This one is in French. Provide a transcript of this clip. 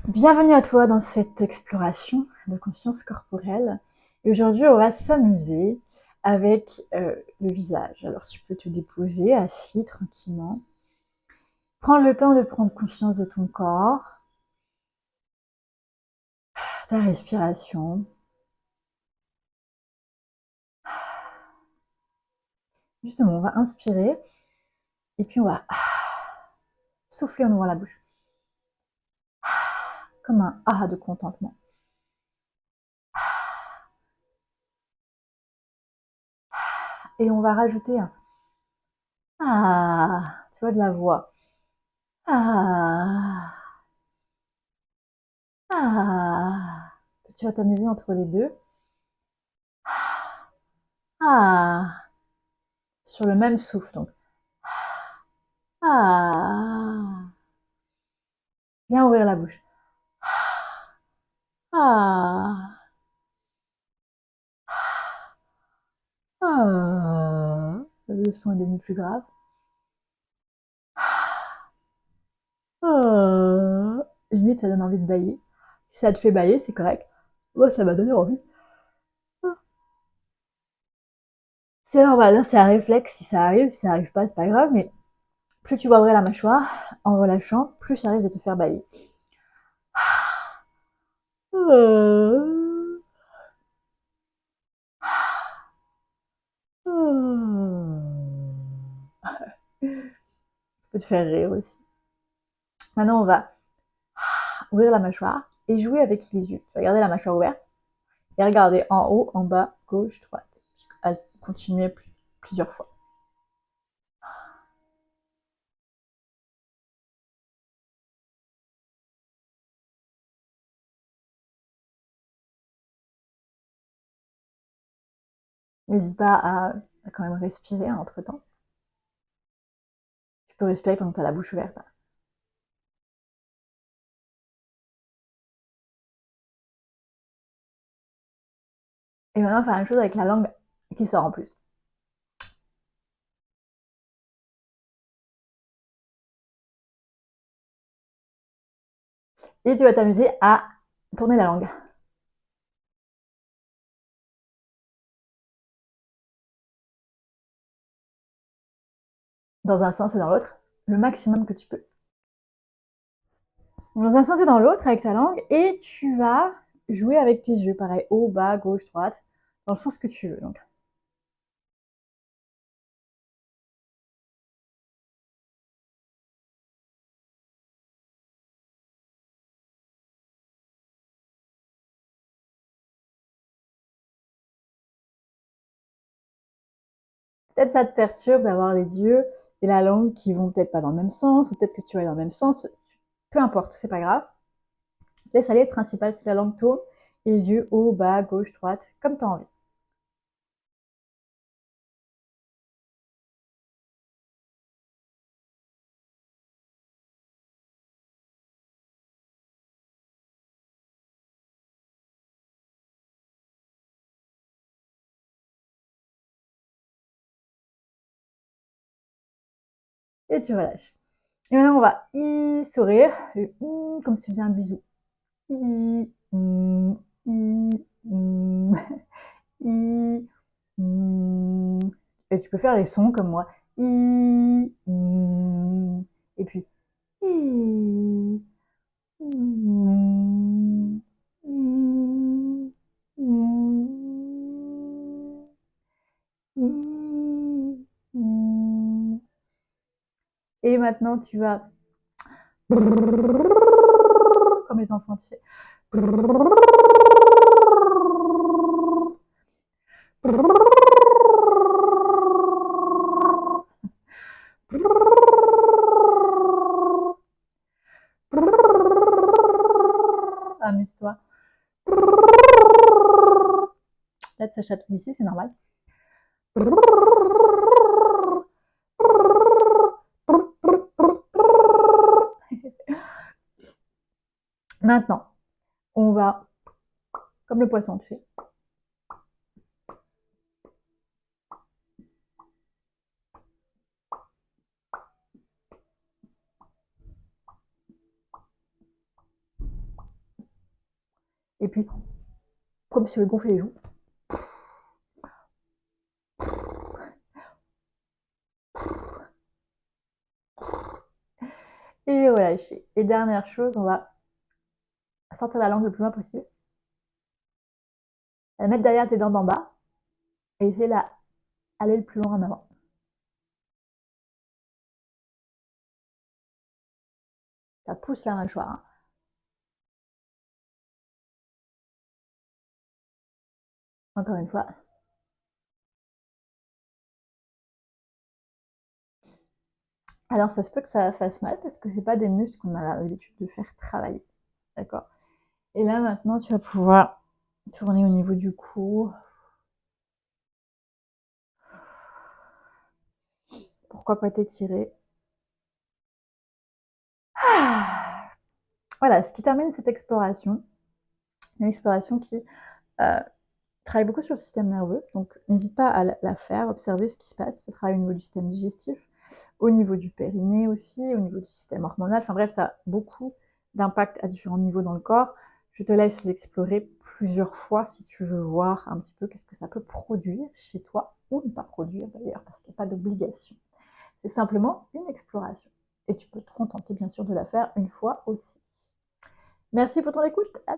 Bienvenue à toi dans cette exploration de conscience corporelle. Et aujourd'hui, on va s'amuser avec le visage. Alors, tu peux te déposer assis tranquillement. Prends le temps de prendre conscience de ton corps, ta respiration. Justement, on va inspirer et puis on va souffler en ouvrant la bouche. Comme un ah de contentement. Et on va rajouter un ah, tu vois, de la voix. Ah, ah. Tu vas t'amuser entre les deux. Ah, sur le même souffle. Donc, ah, bien ouvrir la bouche. Ah, ah. Le son est devenu plus grave. Ah. Limite, ça donne envie de bailler. Si ça te fait bailler, c'est correct. Moi, ça m'a donné envie. C'est normal, hein, c'est un réflexe. Si ça arrive pas, c'est pas grave. Mais plus tu vas ouvrir la mâchoire en relâchant, plus ça risque de te faire bailler. Ah. Ça peut te faire rire aussi. Maintenant, on va ouvrir la mâchoire et jouer avec les yeux. Tu vas garder la mâchoire ouverte et regarder en haut, en bas, gauche, droite. À continuer plusieurs fois. N'hésite pas à quand même respirer entre temps. Tu peux respirer pendant que tu as la bouche ouverte. Et maintenant, faire la même chose avec la langue qui sort en plus. Et tu vas t'amuser à tourner la langue. Dans un sens et dans l'autre, le maximum que tu peux. Dans un sens et dans l'autre avec ta langue, et tu vas jouer avec tes yeux, pareil, haut, bas, gauche, droite, dans le sens que tu veux. Donc. Peut-être ça te perturbe d'avoir les yeux et la langue qui vont peut-être pas dans le même sens, ou peut-être que tu vas dans le même sens. Peu importe, c'est pas grave. Laisse aller, le principal c'est que la langue tourne et les yeux haut, bas, gauche, droite, comme tu as envie. Et tu relâches. Et maintenant on va sourire, et, comme si tu faisais un bisou. I, i, i, et tu peux faire les sons comme moi. I, et puis i, et maintenant, tu vas comme les enfants, tu sais. Amuse-toi. Là, ça chatouille ici, c'est normal. Maintenant, on va, comme le poisson, tu sais. Et puis, comme si on gonflait les joues. Et relâcher. Et dernière chose, on va sortir la langue le plus loin possible. La mettre derrière tes dents d'en bas. Et essayer d'aller le plus loin en avant. Ça pousse la mâchoire. Hein. Encore une fois. Alors ça se peut que ça fasse mal parce que c'est pas des muscles qu'on a l'habitude de faire travailler. D'accord. Et là maintenant tu vas pouvoir tourner au niveau du cou. Pourquoi pas t'étirer. Ah voilà, ce qui termine cette exploration. Une exploration qui travaille beaucoup sur le système nerveux. Donc n'hésite pas à la faire, observer ce qui se passe. Ça travaille au niveau du système digestif, au niveau du périnée aussi, au niveau du système hormonal. Enfin bref, ça a beaucoup d'impact à différents niveaux dans le corps. Je te laisse l'explorer plusieurs fois si tu veux voir un petit peu qu'est-ce que ça peut produire chez toi, ou ne pas produire d'ailleurs, parce qu'il n'y a pas d'obligation. C'est simplement une exploration. Et tu peux te contenter bien sûr de la faire une fois aussi. Merci pour ton écoute.